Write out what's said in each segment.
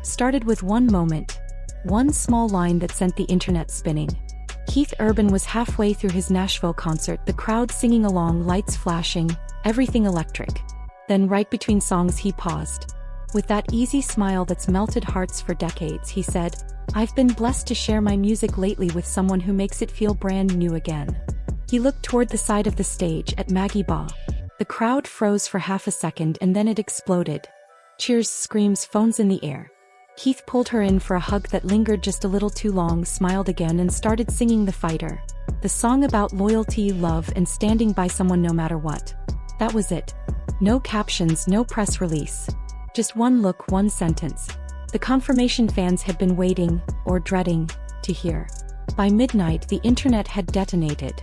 started with one moment. One small line that sent the internet spinning. Keith Urban was halfway through his Nashville concert, the crowd singing along, lights flashing, everything electric. Then right between songs he paused. With that easy smile that's melted hearts for decades, he said, "I've been blessed to share my music lately with someone who makes it feel brand new again." He looked toward the side of the stage at Maggie Baugh. The crowd froze for half a second and then it exploded. Cheers, screams, phones in the air. Keith pulled her in for a hug that lingered just a little too long, smiled again and started singing The Fighter. The song about loyalty, love, and standing by someone no matter what. That was it. No captions, no press release. Just one look, one sentence. The confirmation fans had been waiting, or dreading, to hear. By midnight, the internet had detonated.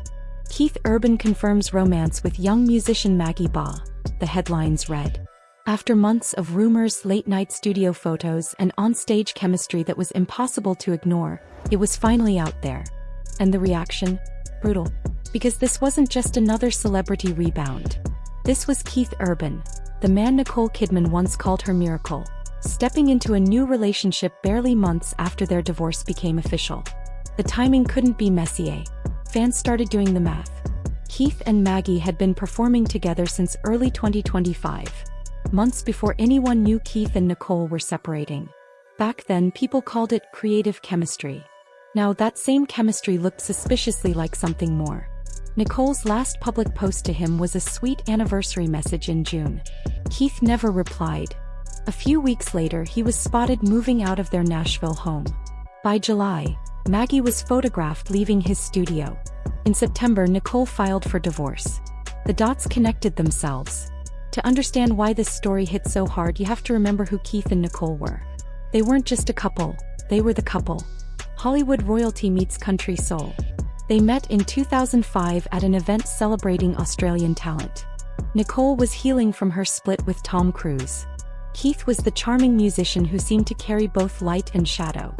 Keith Urban confirms romance with young musician Maggie Baugh, the headlines read. After months of rumors, late-night studio photos, and on-stage chemistry that was impossible to ignore, it was finally out there. And the reaction? Brutal. Because this wasn't just another celebrity rebound. This was Keith Urban, the man Nicole Kidman once called her miracle, stepping into a new relationship barely months after their divorce became official. The timing couldn't be messier. Fans started doing the math. Keith and Maggie had been performing together since early 2025. Months before anyone knew Keith and Nicole were separating. Back then, people called it creative chemistry. Now that same chemistry looked suspiciously like something more. Nicole's last public post to him was a sweet anniversary message in June. Keith never replied. A few weeks later, he was spotted moving out of their Nashville home. By July, Maggie was photographed leaving his studio. In September, Nicole filed for divorce. The dots connected themselves. To understand why this story hit so hard, you have to remember who Keith and Nicole were. They weren't just a couple, they were the couple. Hollywood royalty meets country soul. They met in 2005 at an event celebrating Australian talent. Nicole was healing from her split with Tom Cruise. Keith was the charming musician who seemed to carry both light and shadow.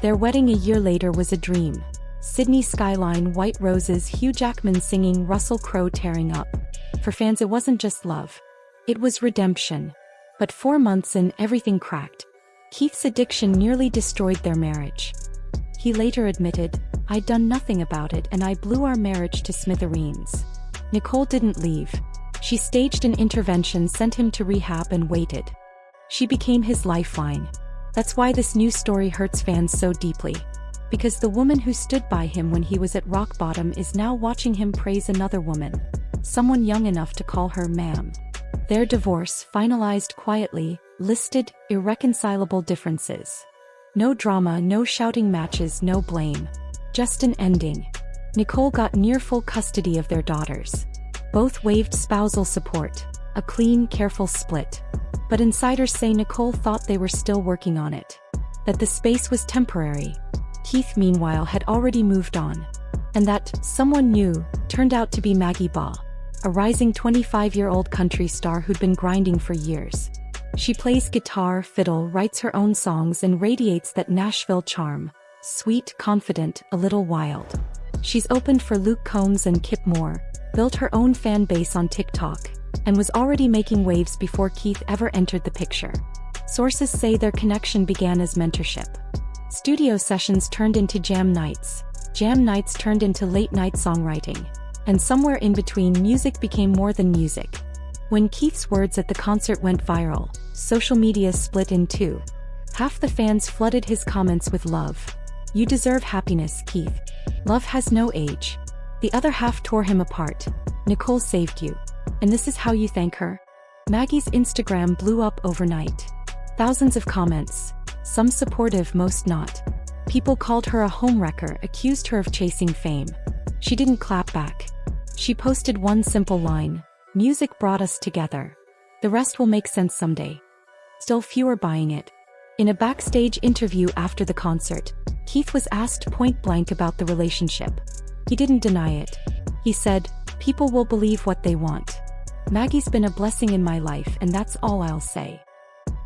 Their wedding a year later was a dream. Sydney skyline, white roses, Hugh Jackman singing, Russell Crowe tearing up. For fans, it wasn't just love. It was redemption. But 4 months in, everything cracked. Keith's addiction nearly destroyed their marriage. He later admitted, "I'd done nothing about it and I blew our marriage to smithereens." Nicole didn't leave. She staged an intervention, sent him to rehab and waited. She became his lifeline. That's why this new story hurts fans so deeply. Because the woman who stood by him when he was at rock bottom is now watching him praise another woman. Someone young enough to call her ma'am. Their divorce, finalized quietly, listed irreconcilable differences. No drama, no shouting matches, no blame. Just an ending. Nicole got near full custody of their daughters. Both waived spousal support. A clean, careful split. But insiders say Nicole thought they were still working on it. That the space was temporary. Keith, meanwhile, had already moved on. And that someone new turned out to be Maggie Baugh, a rising 25-year-old country star who'd been grinding for years. She plays guitar, fiddle, writes her own songs, and radiates that Nashville charm. Sweet, confident, a little wild. She's opened for Luke Combs and Kip Moore, built her own fan base on TikTok, and was already making waves before Keith ever entered the picture. Sources say their connection began as mentorship. Studio sessions turned into jam nights turned into late-night songwriting. And somewhere in between, music became more than music. When Keith's words at the concert went viral, social media split in two. Half the fans flooded his comments with love. "You deserve happiness, Keith. Love has no age." The other half tore him apart. "Nicole saved you. And this is how you thank her?" Maggie's Instagram blew up overnight. Thousands of comments. Some supportive, most not. People called her a homewrecker, accused her of chasing fame. She didn't clap back. She posted one simple line: "Music brought us together. The rest will make sense someday." Still fewer buying it. In a backstage interview after the concert, Keith was asked point-blank about the relationship. He didn't deny it. He said, "People will believe what they want. Maggie's been a blessing in my life, and that's all I'll say."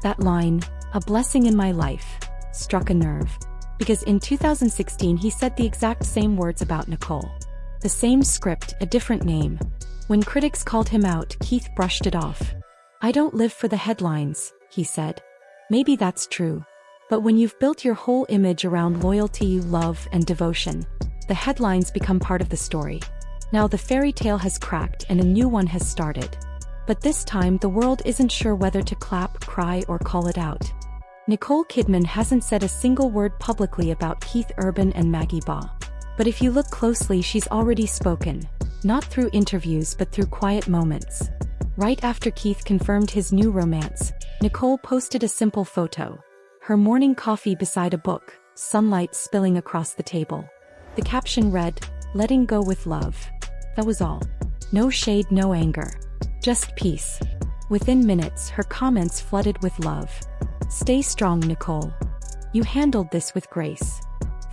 That line, "a blessing in my life," struck a nerve. Because in 2016 he said the exact same words about Nicole. The same script, a different name. When critics called him out, Keith brushed it off. "I don't live for the headlines," he said. Maybe that's true. But when you've built your whole image around loyalty, love, and devotion, the headlines become part of the story. Now the fairy tale has cracked and a new one has started. But this time the world isn't sure whether to clap, cry, or call it out. Nicole Kidman hasn't said a single word publicly about Keith Urban and Maggie Baugh. But if you look closely, she's already spoken, not through interviews but through quiet moments. Right after Keith confirmed his new romance, Nicole posted a simple photo. Her morning coffee beside a book, sunlight spilling across the table. The caption read, "Letting go with love." That was all. No shade, no anger. Just peace. Within minutes, her comments flooded with love. "Stay strong, Nicole. You handled this with grace."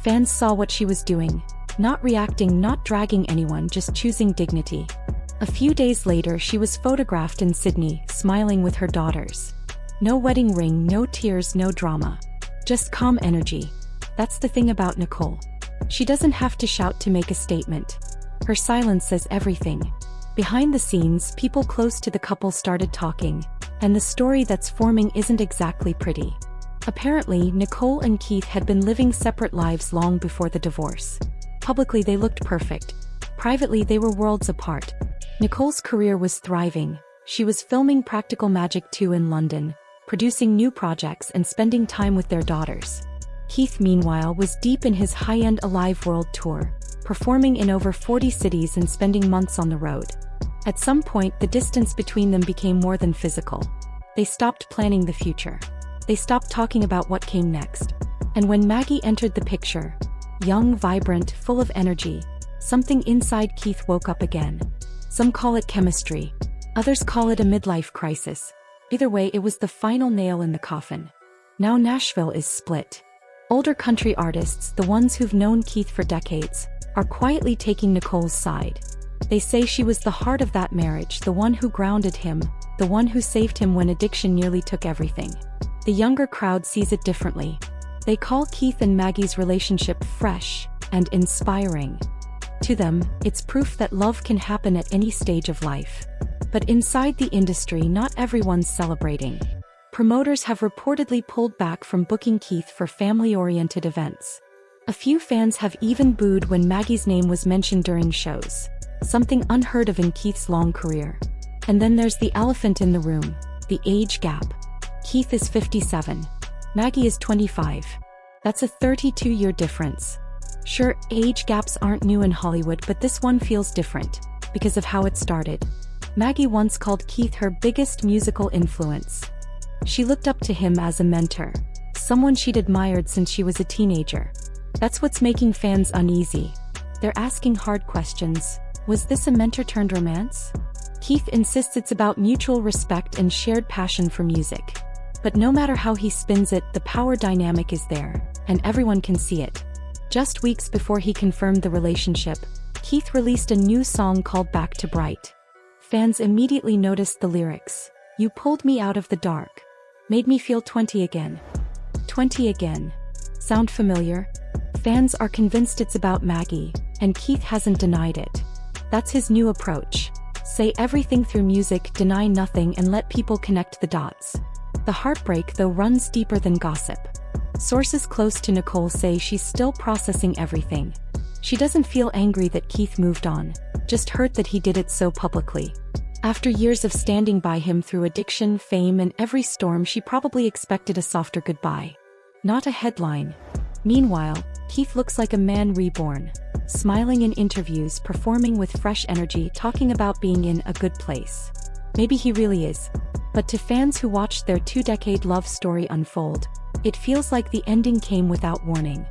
Fans saw what she was doing. Not reacting, not dragging anyone, just choosing dignity. A few days later, she was photographed in Sydney, smiling with her daughters. No wedding ring, no tears, no drama. Just calm energy. That's the thing about Nicole. She doesn't have to shout to make a statement. Her silence says everything. Behind the scenes, people close to the couple started talking, and the story that's forming isn't exactly pretty. Apparently, Nicole and Keith had been living separate lives long before the divorce. Publicly, they looked perfect. Privately, they were worlds apart. Nicole's career was thriving. She was filming Practical Magic 2 in London, producing new projects and spending time with their daughters. Keith, meanwhile, was deep in his high-end Alive World Tour, performing in over 40 cities and spending months on the road. At some point, the distance between them became more than physical. They stopped planning the future. They stopped talking about what came next. And when Maggie entered the picture, young, vibrant, full of energy, something inside Keith woke up again. Some call it chemistry. Others call it a midlife crisis. Either way, it was the final nail in the coffin. Now Nashville is split. Older country artists, the ones who've known Keith for decades, are quietly taking Nicole's side. They say she was the heart of that marriage, the one who grounded him, the one who saved him when addiction nearly took everything. The younger crowd sees it differently. They call Keith and Maggie's relationship fresh and inspiring. To them, it's proof that love can happen at any stage of life. But inside the industry, not everyone's celebrating. Promoters have reportedly pulled back from booking Keith for family-oriented events. A few fans have even booed when Maggie's name was mentioned during shows, something unheard of in Keith's long career. And then there's the elephant in the room, the age gap. Keith is 57. Maggie is 25. That's a 32-year difference. Sure, age gaps aren't new in Hollywood, but this one feels different, because of how it started. Maggie once called Keith her biggest musical influence. She looked up to him as a mentor, someone she'd admired since she was a teenager. That's what's making fans uneasy. They're asking hard questions. Was this a mentor-turned-romance? Keith insists it's about mutual respect and shared passion for music. But no matter how he spins it, the power dynamic is there, and everyone can see it. Just weeks before he confirmed the relationship, Keith released a new song called Back to Bright. Fans immediately noticed the lyrics. "You pulled me out of the dark. Made me feel 20 again." 20 again. Sound familiar? Fans are convinced it's about Maggie, and Keith hasn't denied it. That's his new approach. Say everything through music, deny nothing, and let people connect the dots. The heartbreak, though, runs deeper than gossip. Sources close to Nicole say she's still processing everything. She doesn't feel angry that Keith moved on, just hurt that he did it so publicly. After years of standing by him through addiction, fame, and every storm, she probably expected a softer goodbye. Not a headline. Meanwhile, Keith looks like a man reborn, smiling in interviews, performing with fresh energy, talking about being in a good place. Maybe he really is. But to fans who watched their two-decade love story unfold, it feels like the ending came without warning.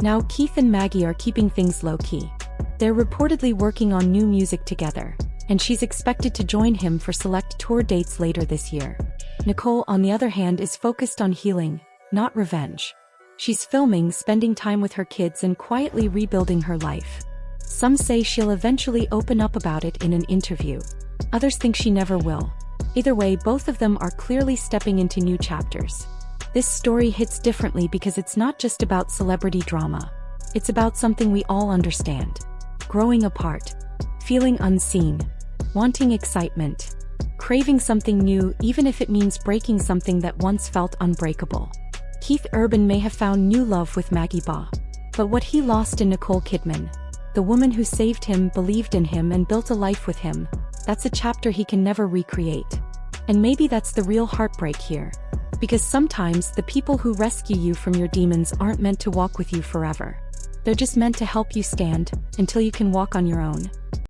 Now Keith and Maggie are keeping things low-key. They're reportedly working on new music together, and she's expected to join him for select tour dates later this year. Nicole, on the other hand, is focused on healing, not revenge. She's filming, spending time with her kids, and quietly rebuilding her life. Some say she'll eventually open up about it in an interview. Others think she never will. Either way, both of them are clearly stepping into new chapters. This story hits differently because it's not just about celebrity drama. It's about something we all understand. Growing apart. Feeling unseen. Wanting excitement. Craving something new, even if it means breaking something that once felt unbreakable. Keith Urban may have found new love with Maggie Baugh. But what he lost in Nicole Kidman, the woman who saved him, believed in him, and built a life with him, that's a chapter he can never recreate. And maybe that's the real heartbreak here. Because sometimes the people who rescue you from your demons aren't meant to walk with you forever. They're just meant to help you stand until you can walk on your own.